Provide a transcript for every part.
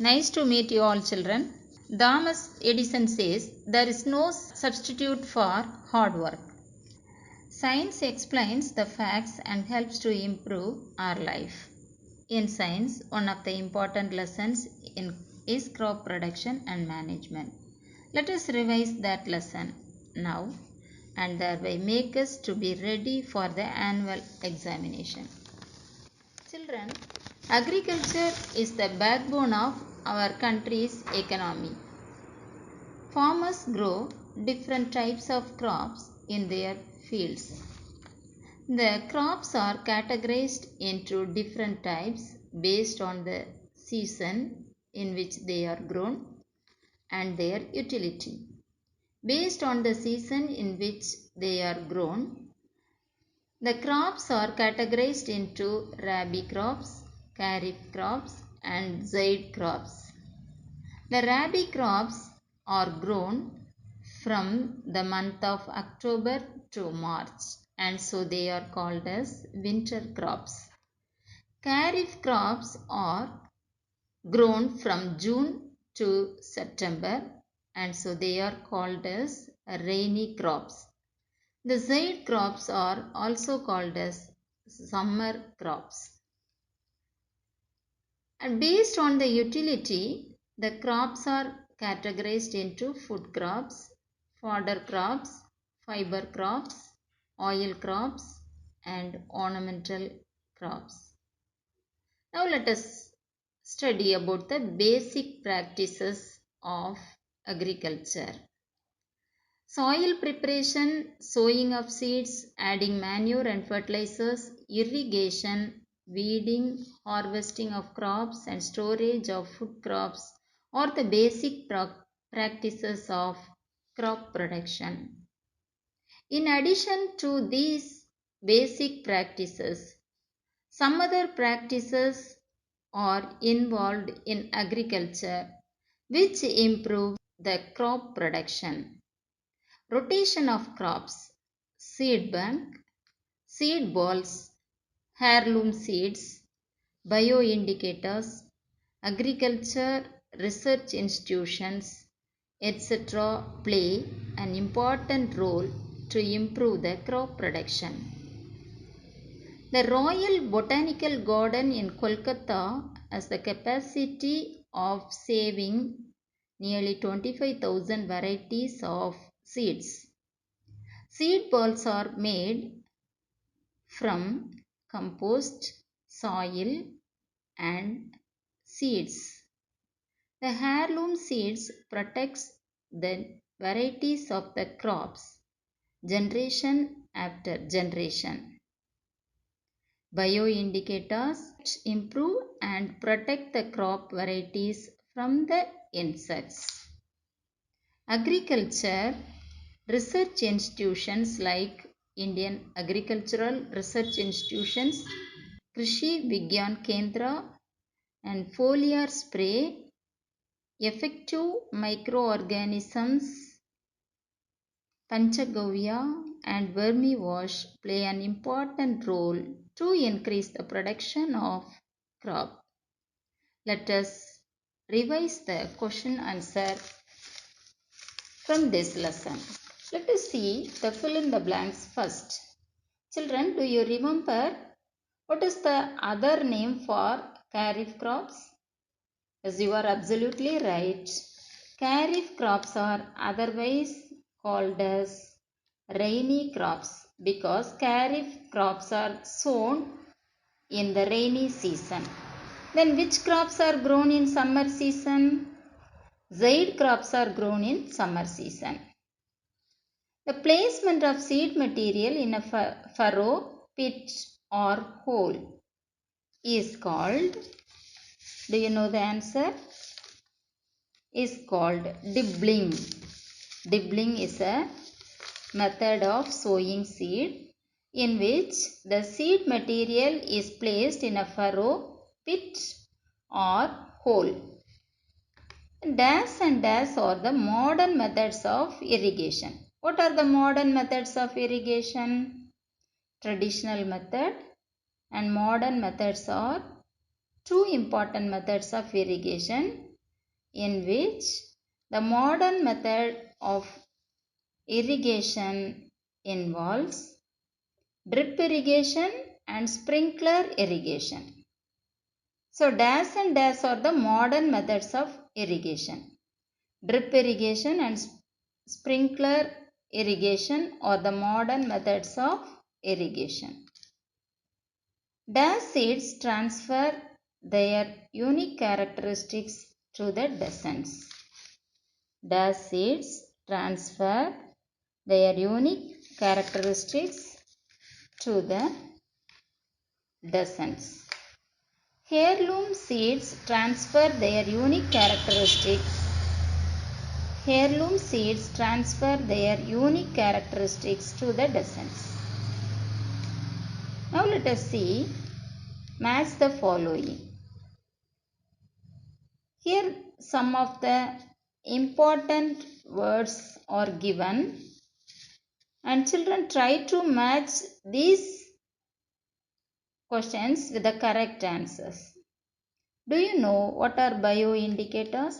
Nice to meet you all, children. Thomas Edison says there is no substitute for hard work. Science explains the facts and helps to improve our life. In science, one of the important lessons is crop production and management. Let us revise that lesson now and thereby make us to be ready for the annual examination. Children, agriculture is the backbone of our country's economy. Farmers grow different types of crops in their fields. The crops are categorized into different types based on the season in which they are grown and their utility. Based on the season in which they are grown, the crops are categorized into rabi crops, kharif crops and zaid crops. The rabi crops are grown from the month of October to March, and so they are called as winter crops. Kharif crops are grown from June to September, and so they are called as rainy crops. The zaid crops are also called as summer crops. And based on the utility, the crops are categorized into food crops, fodder crops, fiber crops, oil crops and ornamental crops. Now let us study about the basic practices of agriculture. Soil preparation, sowing of seeds, adding manure and fertilizers, irrigation, weeding, harvesting of crops and storage of food crops are the basic practices of crop production. In addition to these basic practices, some other practices are involved in agriculture which improve the crop production. Rotation of crops, seed bank, seed balls, heirloom seeds, bioindicators, agriculture research institutions, etc. play an important role to improve the crop production. The Royal Botanical Garden in Kolkata has the capacity of saving nearly 25,000 varieties of seeds. Seed balls are made from compost, soil and seeds. The heirloom seeds protects the varieties of the crops generation after generation. Bioindicators improve and protect the crop varieties from the insects. Agriculture research institutions like Indian Agricultural Research Institutions, Krishi Vigyan Kendra and foliar spray, effective microorganisms, Panchagavya and vermiwash play an important role to increase the production of crop. Let us revise the question answer from this lesson. Let us see the fill in the blanks first. Children, do you remember what is the other name for kharif crops? Yes, you are absolutely right. Kharif crops are otherwise called as rainy crops because kharif crops are sown in the rainy season. Then which crops are grown in summer season? Zaid crops are grown in summer season. The placement of seed material in a furrow, pit or hole is called, do you know the answer? Is called dibbling. Dibbling is a method of sowing seed in which the seed material is placed in a furrow, pit or hole. Dash and dash are the modern methods of irrigation. What are the modern methods of irrigation? Traditional method and modern methods are two important methods of irrigation. in which the modern method of irrigation involves drip irrigation and sprinkler irrigation. So dash and dash are the modern methods of irrigation. Drip irrigation and sprinkler irrigation are the modern methods of irrigation. Dash seeds transfer their unique characteristics to the descendants. Dash seeds transfer their unique characteristics to the descendants. Heirloom seeds transfer their unique characteristics. Heirloom seeds transfer their unique characteristics to the descendants. Now let us see, match the following. Here some of the important words are given and children try to match these questions with the correct answers. Do you know what are bioindicators?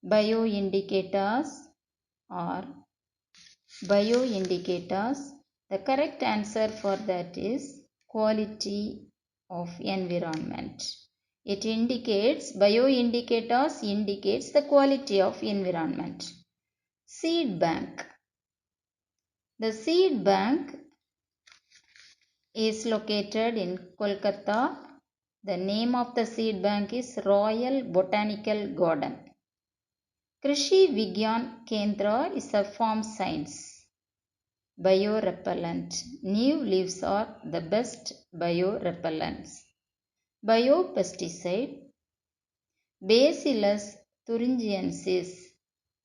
Bioindicators are the correct answer for that is quality of environment. Bioindicators indicates the quality of environment. Seed bank. The seed bank is located in Kolkata. The name of the seed bank is Royal Botanical Garden. Krishi Vigyan Kendra is a farm science. Biorepellent. New leaves are the best biorepellents. Biopesticide. Bacillus thuringiensis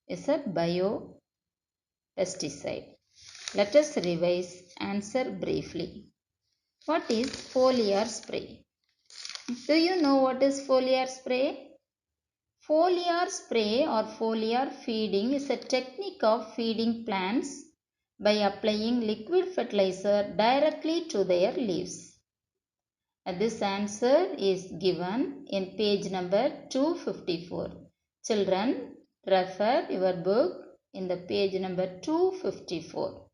is a biopesticide. Let us revise answer briefly. What is foliar spray? Do you know what is foliar spray? Foliar spray or foliar feeding is a technique of feeding plants by applying liquid fertilizer directly to their leaves. This answer is given in page number 254. Children, refer your book in the page number 254.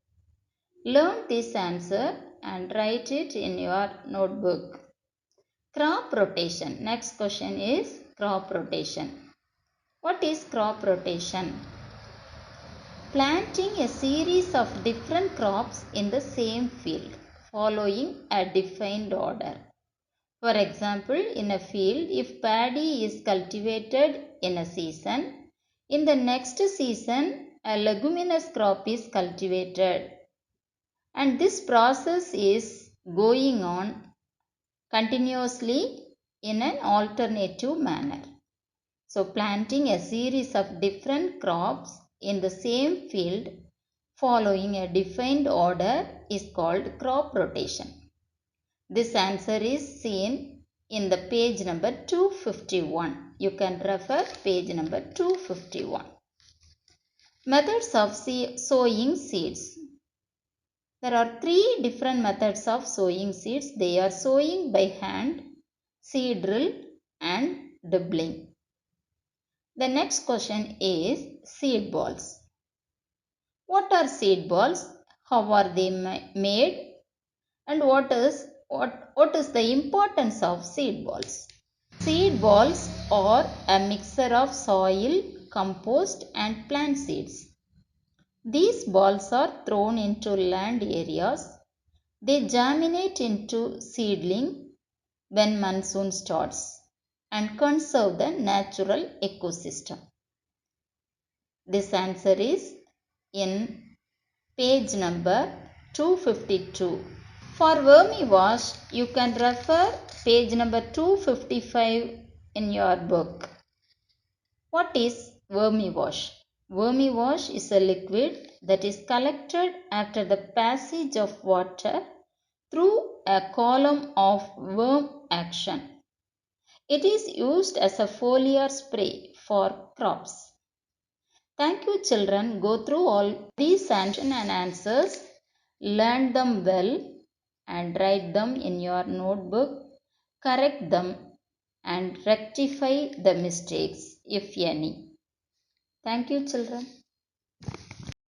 Learn this answer and write it in your notebook. Crop rotation. Next question is crop rotation. What is crop rotation? Planting a series of different crops in the same field following a defined order. For example, in a field, if paddy is cultivated in a season, in the next season, a leguminous crop is cultivated. And this process is going on continuously in an alternative manner. So, planting a series of different crops in the same field following a defined order is called crop rotation. This answer is seen in the page number 251. You can refer page number 251. Methods of sowing seeds. There are three different methods of sowing seeds. They are sowing by hand, seed drill and dibbling. The next question is seed balls. What are seed balls? How are they made? And what is the importance of seed balls? Seed balls are a mixture of soil, compost and plant seeds. These balls are thrown into land areas. They germinate into seedling when monsoon starts and conserve the natural ecosystem. This answer is in page number 252. For vermiwash, you can refer page number 255 in your book. What is vermiwash? Vermiwash is a liquid that is collected after the passage of water through a column of worm action. It is used as a foliar spray for crops. Thank you children. Go through all these and answers, learn them well and write them in your notebook, correct them and rectify the mistakes if any. Thank you, children.